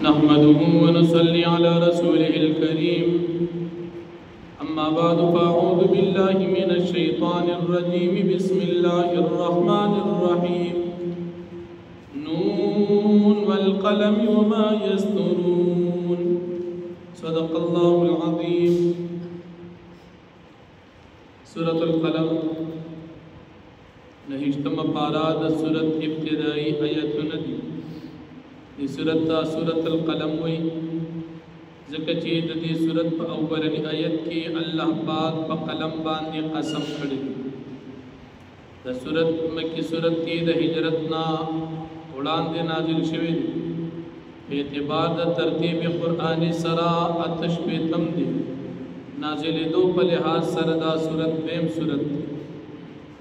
نحمده ونصلي على رسوله الكريم أما بعد فأعوذ بالله من الشيطان الرجيم بسم الله الرحمن الرحيم نون والقلم وما يسطرون صدق الله العظيم سورة القلم نهشتم پاراد سورة ابتدائی آیتون دی دی سورة القلم وی ذکر چید دی سورة پا اولنی آیت کی اللہ پاک پا قلم باندی قسم کردی دا سورة مکی سورة تی دا ہجرتنا اڑان دی نازل شوید اعتبار دا ترتیب قرآن سرا اتش پیتم دی نازل دو پا لحاظ سر دا سورة بیم سورة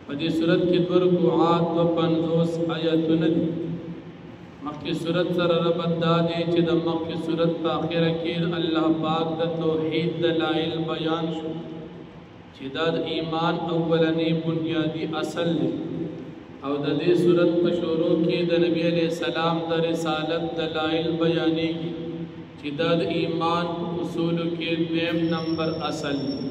پدی سورت کی دو رکوعات و 50 آیتون دی مخی سورت سر ربط دادی چی دا مخی سورت پا آخر کیر اللہ پاک دا توحید دلائل بیان شو چی دا ایمان اولنی بنیادی اصل دی او دا دی سورت پا شروع کی دا نبی علیہ السلام دا رسالت دلائل بیانی کی چی دا ایمان اصول کی دویم نمبر اصل دی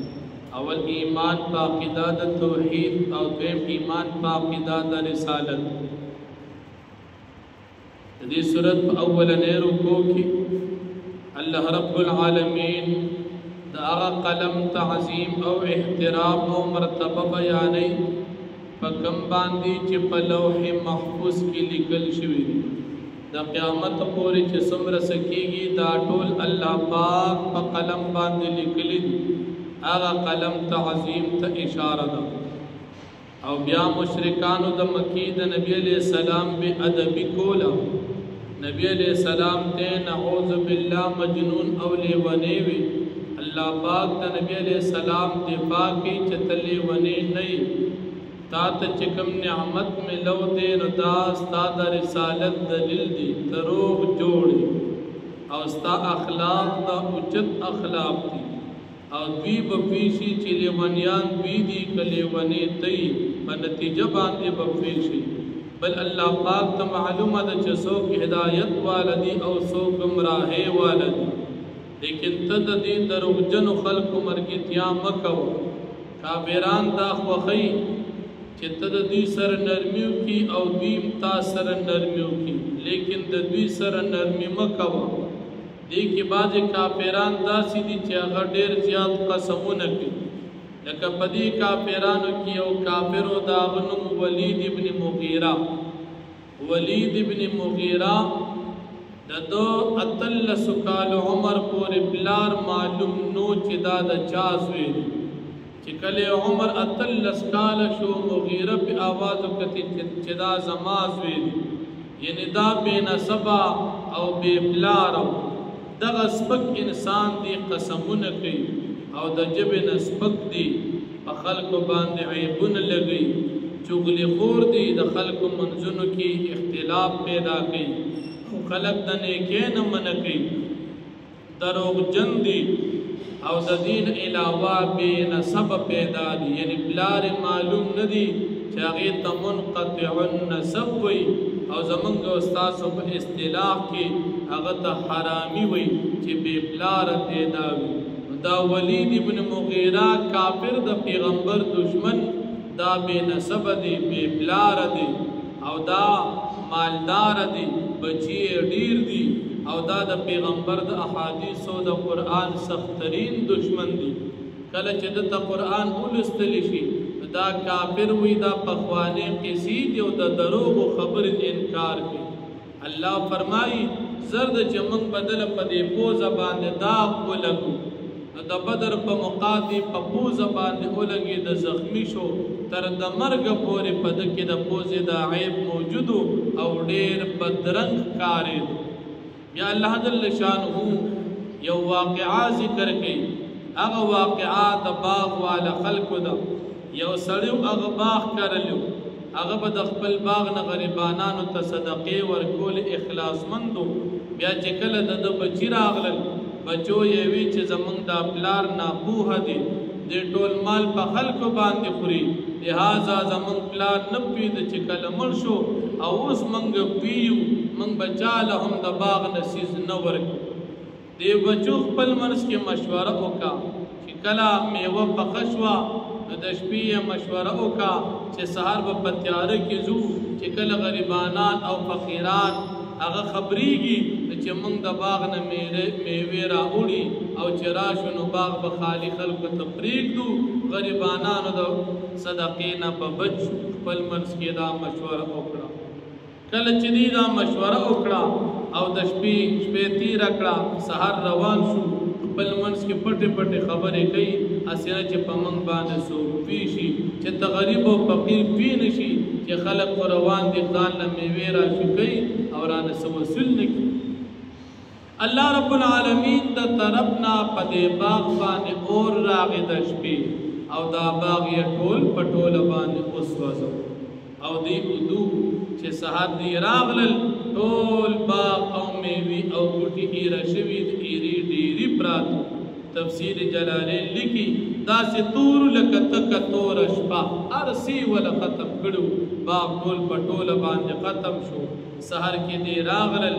اول ایمان پا عقیدہ دا توحید او دویم ایمان پا عقیدہ دا رسالت دی صورت پا اولنی رکو کی اللہ رب العالمین دا آغا قلم تعظیم او احترام او مرتبہ بیانی پا کم باندی چی پا لوح محفوظ کی لکل شوی دا قیامت پوری چی سمر سکیگی دا ٹول اللہ پاک پا قلم باندی لکلی آغا قلم تعظیم تا اشارہ دا او بیا مشرکانو دا مکی دا نبی علیہ السلام بے ادبی کولا نبی علیہ السلام تے نعوذ باللہ مجنون اولی ونیوی اللہ پاک دا نبی علیہ السلام دفاع کی چتلی ونی نئی تا تا چکم نعمت میں لو دے رداس تا دا رسالت دلیل دی تروغ جوڑی او ستا اخلاق دا اچت اخلاق دی او دوی بپیشی چی لیونیان دوی دی کلیونی تی پا نتیجہ باندے بپیشی بل اللہ پاک تا معلوم دا چا سوک ہدایت والدی او سوک گمراہے والدی لیکن تد دی دروغ جن خلق مرگتیاں مکو کافران دا خوخی چی تد دی سر نرمیو کی او دویم تا سر نرمیو کی لیکن دا دوی سر نرمی مکو دیکھ بعض کافران دا سیدی چی اگر دیر زیاد قسمون کی لکہ پدی کافرانو کی او کافرو داغنم ولید ابن مغیرہ دا دو اتل سکال عمر پوری بلار معلوم نو چی دا دا چازوی چی کلی عمر اتل سکال شو مغیرہ پی آوازو کتی چی دا زمازوی یعنی دا بے نصبا او بے بلارو دغه سپک انسان دی قسمون کوي او د جبه نسپک دی په خلکو باندې عیبونه لګي چغلی خور دی د خلکو منځونو کې اختلاف پیدا کوي او خلک د نیکۍ نه منع کوي دروغ جن دی او د دین علاوه بے نسب پیدا دی یعنی بلار معلوم ندی چې هغه ته منقطع النسب وي او زمونږ استادو په اصطلاح کې هغه ته حرامي وي چې بے بلار پیدا وي دا ولید ابن مغیرہ کافر د پیغمبر دشمن دا بے نسب دی بے بلار دی او دا مالدار دی بچی ډیر دی او دا د پیغمبر د احادیث او د قران سخترین دشمن دی کله چې د قران ولستل شي دا کافر وی دا پخوانه قصید او د دروغ خبر انکار کوي الله فرمای زرد چمن بدل پدې پو زبان دا ولګو د بدر په مقادی په پو زبان ولګي د زخمی شو تر د مرګ پورې پد کې د پوزې د عیب موجود او ډېر بدرنګ کاری یا الله جل شانه یو واقعا ذکر کوي هغه واقعا د باغ والا خلقو دا یو سړیو هغه باغ کرلو هغه به د خپل باغ نه غریبانانو ته صدقې ورکول اخلاص مندو بیا چې کله د بچی راغلل بچو یې وی چې زمونږ د پلار ناپوه دي د ټول مال په خلکو باندې خوري لہذا زمونږ پلار نه پید چې کله مړ شو او اوس مونږ پیو من بچاله هم د باغ نسیز نه ورکو دی بچو خپل منس کې مشوره وکا چې کله میوه پخه شوه نو د شپې مشوره وکا چې سهار به په تیاره کې ځو چې کله غریبانان او فقیران هغه خبرېږي چې موږ د باغ نه میوې راوړي او چې راشو نو باغ به خالي خلکو ته پرېږدو غریبانانو د صدقې نه به بچ شو خپل منځ کې دا مشوره وکړه کله چې دوی دا مشوره وکړه او د شپې تېره کړه سهار روان شو خپل منځ کې پټې پټې خبرې کوي اسینه چې په موږ باندې څوک پوه شي چې ته غریب او فقیر پوه نه شي چې خلک خو روان دي ځان له میوې راشي کوي او رانه څه وصول نه کړي الله رب العالمین د طرف نه په دې باغ باندې اور راغی د شپې او دا باغ یې ټول په ټوله باندې وسوځو او دی ودو چې سهار دی راغلل ټول باغ او میوې او بوټي ایره شوي د ایرې ډېرې پراتو تفسیر جلالین لیکي داسې تور لکه تکه توره شپه هر څه وله ختم کړو باغ ټول په ټوله باندې ختم شو سهار کې دی راغلل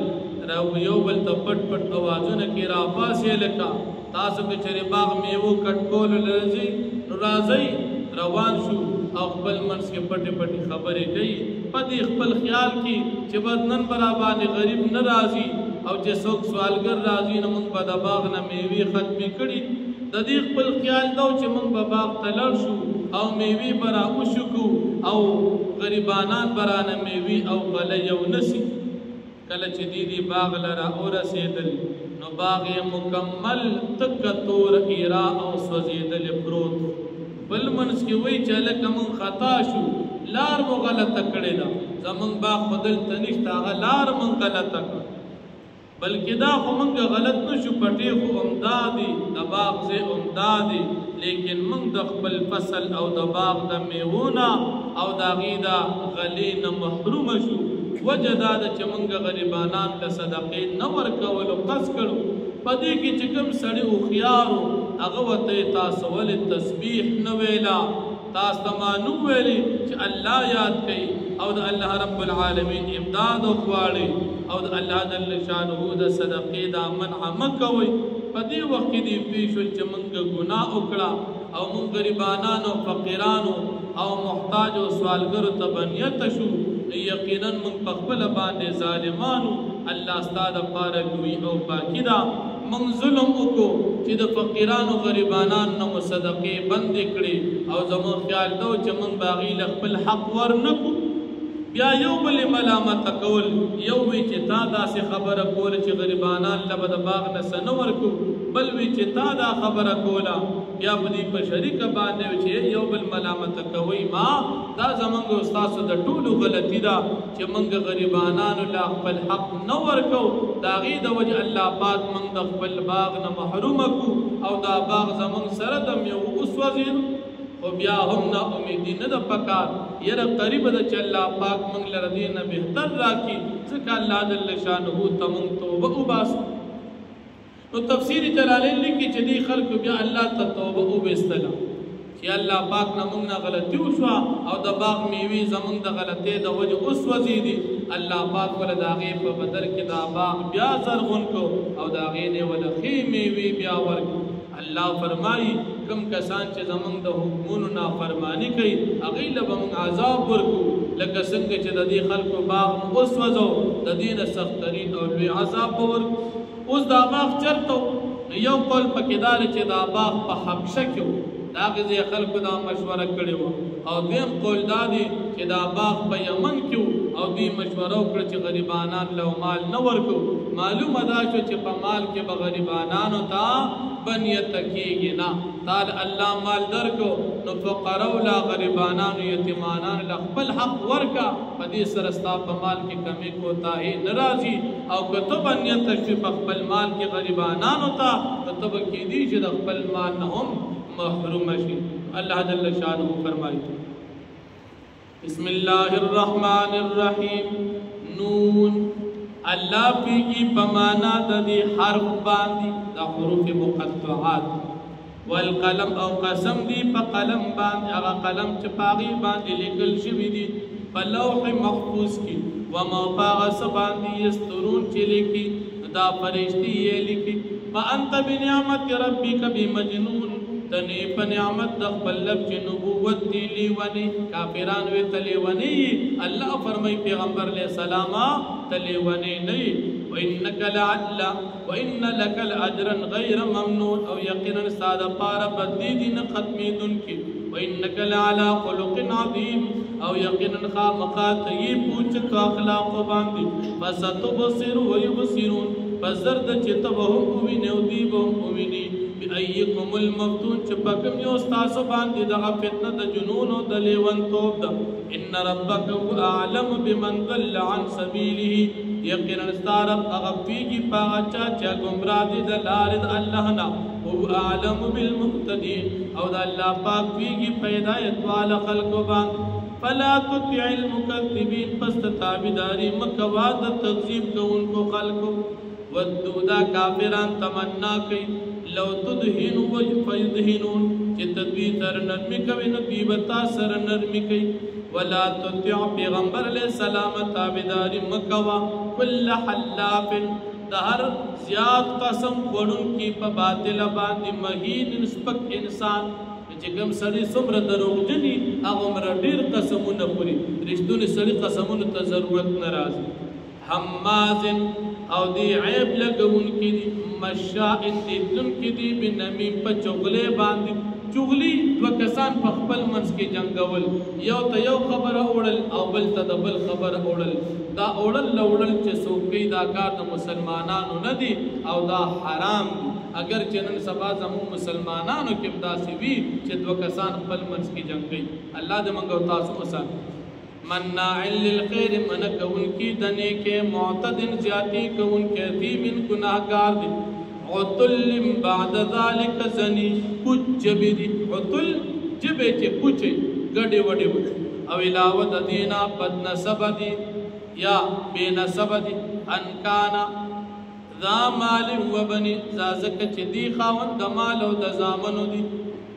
یو بل ته پټ پټ اوازونه کې راپاسې لکه تاسو که چېرې باغ میوو کټ کولو راځئ نو راځئ روان شو او خپل منځ کې پټې پټې خبرې کوي په دې خپل خیال کې چې بس نن به را باندې غریب نه راځي او چې څوک سوالګر راځي نو موږ به د باغ نه میوې ختمې کړي د دې خپل خیال دا چې موږ به باغ ته لاړ شو او میوې به را وشکو او غریبانان به رانه میوې او غله یو نسي کله چې دی باغ لره ورسېدل نو باغ یې مکمل تکه تور ایرا او سوځېدلې پروت بل منځ کې وایي چې هلکه موږ خطا شو لار مو غلطه کړې ده زموږ باغ خو دلته نشته هغه لار موږ غلطه کړه بلکې دا خو موږ غلط نه شو پټې خو عمدا دي د باغ ځای عمدا دي لیکن موږ د خپل فصل او د باغ د میوو نه او د هغې د غلې نه محرومه شو وجه دا ده چې موږ غریبانان له صدقې نه ورکولو قصد کړو په دې کې چې کوم سړی هوښیار و هغه ورته تاسو ولې تسبیح نه ویلا تاسو ته معلوم ویلي چې الله یاد کوي او د الله رب العالمین امداد وغواړئ او د الله جل شانه د صدقې دا منع مه کوئ په دې وخت کې دې پوه شول چې موږ ګناه وکړه او موږ غریبانانو فقیرانو او محتاجو سوالګرو ته بنیته شو یقینا موږ په خپله باندې ظالمانو الله ستا دپاره ګوي او پاکي ده موږ ظلم وکړو چې د فقیرانو غریبانان نه مو صدقې بندې کړې او زموږ خیال ده چې موږ به هغې له خپل حق ورنه کړو بیا یو بلې ملامته کول یو وی چې تا داسې خبره کوله چې غریبانان له به د باغ نه څه نه ورکو بل وی چې تا دا خبره کوله بیا په دې په شریکه باندې چې یو بل ملامته کوئ ما دا زموږ او ستاسو د ټولو غلطي ده چې موږ غریبانانو له خپل حق نه ورکو د هغې د وجې الله پاک موږ د خپل باغ نه محرومه کړو او دا باغ زموږ سره د میوو وسوځېدو خو بیا هم نا امیدي نه ده پکار یره قریبه ده چې الله پاک موږ لره دې نه بهتر راکړي ځکه الله جل شانه ته موږ توبه وباسو نو تفسیر جلالین لیکي چې دې خلکو بیا الله ته توبه وبایستله چې الله پاک نه موږ نه غلطي وشوه او د باغ میوې زموږ د غلطۍ د وجې وسوځېدي الله پاک وله د هغې په بدل کې دا باغ بیا زرغون کړو او د هغې نه وله ښې میوې بیا ورکړو الله فرمایي کوم کسان چې زموږ د حکمونو نافرماني کوي هغوی له به موږ عذاب ورکړو لکه څنګه چې د دې خلکو باغ مو وسوځو د دې نه سختترین او لوی عذاب به ورکړو اوس دا باغ چېرته نو یو قول پکې دا دی چې دا باغ په حبشه کې و د هغې ځای خلکو دا مشوره کړې وه او دویم قول دا دی چې دا باغ په یمن کې و او دوی مشوره وکړه چې غریبانان له مال نه ورکو معلومه دا شو چې په مال کې به غریبانانو ته بنیته کېږي نه تا الله مال درکو نو فقراو له غریبانانو یتیمانانو له خپل حق ورکه په دې سره ستا په مال کې کمی کوتاهي نه راځي او که ته بنیته شي په خپل مال کې غریبانانو ته نو ته به کېدي چې د خپل مال نه هم محروم شي الله جل شانه فرمایي بسم الله الرحمن الرحیم نون الله پیږي په معنا د دې حرف باندې د حروف مقطعات والقلم او قسم دی په قلم باندې هغه قلم چې په هغې باندې لیکل شوي دي په لوح محفوظ کې وما پاغ سباندی یسترون چی لکی دا فرشتی یہ لکی فانت بنعمت ربک بمجنون تنی پا نعمت دخبل لب چی نبوت دی لیونی کافران وی تلیونی اللہ فرمائی پیغمبر علیہ السلام تلیونی نہیں وإنك لعلا وإن لك الأجرا غير ممنون أو يقينا استاد پارا بدیدین ختمیدن کی وإنك لعلا خلق عظیم او یقینا خامقات یہ پوچھ کا اخلاق باندی فستبصر ويبصرون فزرد چتبهم اوینی او دیبهم اوینی بأيكم المفتون چپکم یو استاسو باندی دغا فتنہ دا جنون و دلیون توب دا ان ربک هو اعلم بمن ضل عن سبیله یقینا استارب اغفیگی پاچا چا گمرادی دا لارد اللہنا هو اعلم بالمقتدین او دا اللہ پاک فیگی پیدایت والا خلق باند فلا تطع المكذبین پس تابداری مکواد تغذیب کو ان کو خلقو ودودا کافران تمنا کئی لو تدہنو فیدہنون چی تدوی تر نرمی کوئی نبیبتا سر نرمی کئی ولا تطع پیغمبر علیہ السلام تابداری مکوا کل حلاف دہر زیاد قسم وڑن کی پا باطل باندی مہین نسپک انسان چکم سڑی سمر دروغ جنی اغمر دیر قسمون پوری رشدون سڑی قسمون تا ضرورت نراز حمازن او دی عیب لگون کی دی مشاعن دی دن کی دی بنمیم پا چغلے باندی چغلی دو کسان پا خپل منس کی جنگول یو تا یو خبر اوڑل او بل تا دا بل خبر اوڑل دا اوڑل لوڑل چه سوکی دا کار دا مسلمانانو ندی او دا حرام دی اگر چنن سبا زمون مسلمانانو کم دا سی وی چه دو کسان خپل منس کی جنگ گئی اللہ دے منگو تاسو اسان مناع للخیر من کون کی دنے کے معتدن زیادی کون کے تیمن گناہگار دی عطل بعد ذالک زنی کچھ جبی دی عطل جبے چے پوچھے گڑے وڑے وڑے او علاوت دینا بد نسب دی یا بے نسب دی انکانا ذا مال و بنی زازک چے دی خاون دمال و دزامنو دی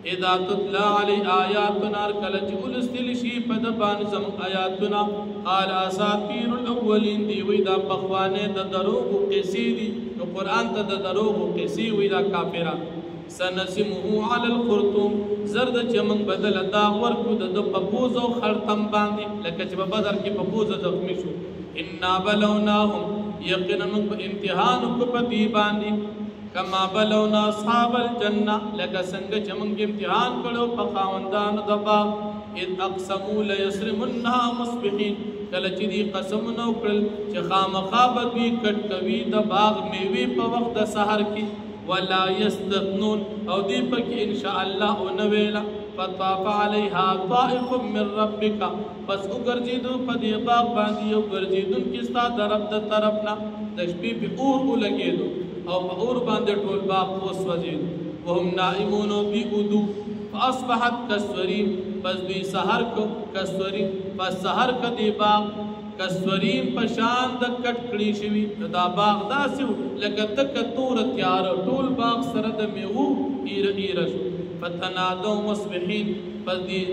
اذا تتلا علی آیاتنا کلچ الستل شیپ دبان زم آیاتنا قال اساطیر الاولین دی ویدا بخوانے دا دروغ قسی دی قرآن تا دا دروغ قسی ویدا کافرہ سنسمہو علی الخرطوم زرد چمنگ بدل داغ ورکو دا پپوز و خرطم باندی لکچ بدر کی پپوز زخمی شو انا بلوناہم یقینا امتحان کو پتی باندی کما بلونا اصحاب الجنہ لکا سنگ چمنگ امتحان کرو پخاوندان دبا اذ اقسمو لیسرمنہا مصبحین کلچی دی قسم نوکرل چی خام خوابت بھی کٹ کوی دباغ میوی پا وقت سحر کی ولا یستثنون او دی پک انشاءاللہ انویلا فطاف علیہا طائف من ربکا پس اگرجیدو پا دی باغ باندی اگرجیدن کستا درب دا طرفنا دشبی پی اور لگیدو او اور باندے ٹول باغ پوس وزید وهم نائمون بی ادو فاصبحت کسوریم پس بی سحر کو کسوریم پس سحر کا دی باغ کسوریم پشان دا کٹ کڑی شوی دا باغ دا سیو لگا تک تور تیار ٹول باغ سرد میو ایرشو فتنادو مصبحین پس دی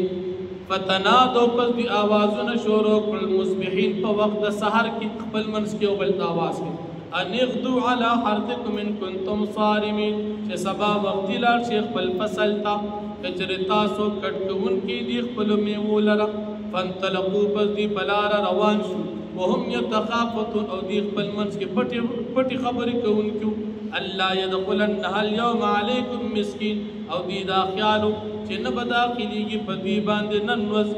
فتنادو پس دی آوازون شورو کل مصبحین پا وقت سحر کی قبل منس کی اوبلت آواز کی انغدو علی حرثکم ان کنتم صارمین چه سبا وقتی لار شیخ پل فصل تا کچرتا سو کٹکون کی دیخ پلو میمو لرا فانطلقو پس دی پلارا روان شو وهم یتخافتون او دیخ پل منس کی پٹی خبری کون کیو اللہ یدخلنها اليوم علیکم مسکین او دی دا خیالو چه نبدا خلیگی پدوی باندے ننوز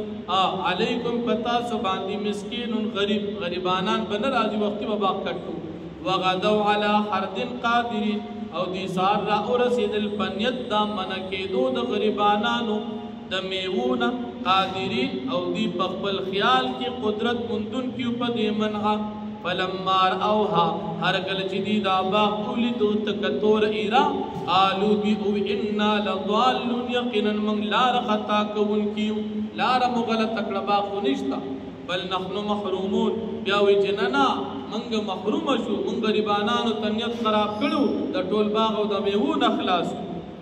علیکم پتا سو باندی مسکین غریب غریبانان بنرازی وقتی بباق کٹو وغدو علی حرد قادرین او دی سار را ارسید الپنیت دا منکیدو دا غریبانانو دا میونا قادرین او دی پخبل خیال کی قدرت مندن کیو پا دی منغا فلمار اوہا ہرگل جدید آباق اولی دو تکتور ایرا آلو بی او انا لضالون یقینا من لار خطا کون کیو لار مغلط اکڑباقو نشتا بل نحن محرومون بیاوی جننا منگ محروم شو من غریبانانو تنیت خراب کرو دا ٹول باغ و دا میون اخلاص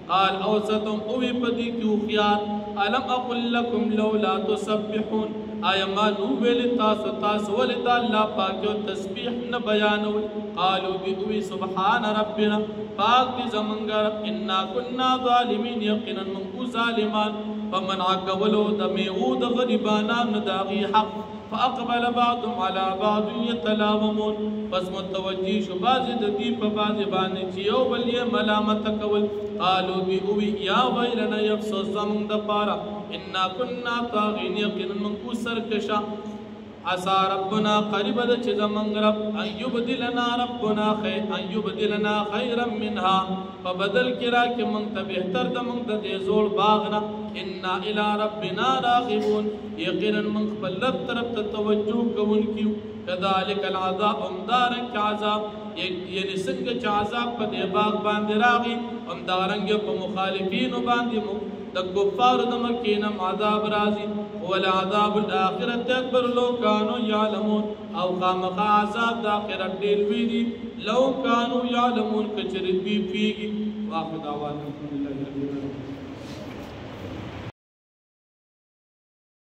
قال اوسطم اوی پدی کیو خیال علم اقل لکم لولا تسبحون آیا ما نو ویل تاسو ولې د الله پاک یو تسبیح نه بیانوي قالو دوی سبحان ربنا پاک دې زمونږ رب انا كنا ظالمین یقینا موږ ظالمان فمنع کولو د میوو د غریبانانو د هغې حق فاقبل بعضهم على بعض يتلاومون پس متوجی شو بعضې د دوی په بعضې باندې چې یو بل یې ملامته کول قالو دوی یا ویلنا افسوس زمونږ دپاره انا كنا طاغین یقینا موږ سرکشه عسى ربنا قریب ده چې زمونږ رب ان یبدلنا خیرا منها فبدل کې راکړي موږ ته بهتر د موږ د دې زوړ باغ نه انا الى ربنا راغبون یقینا موږ خپل رب طرف ته توجه کوونکي یو كذلك العذاب همدارنګه عذاب یعنی څنګه چې عذاب په دې باغ باندې راغی همدارنګه په مخالفینو باندې د کفار د مکینم عذاب راځي ولعذاب الاخرة اکبر لو كانوا يعلمون او خامخ عذاب د اخرت ډیر وی دي لو كانوا يعلمون کچری دوی پیږي واخر دعوانا الحمدلله رب العالمین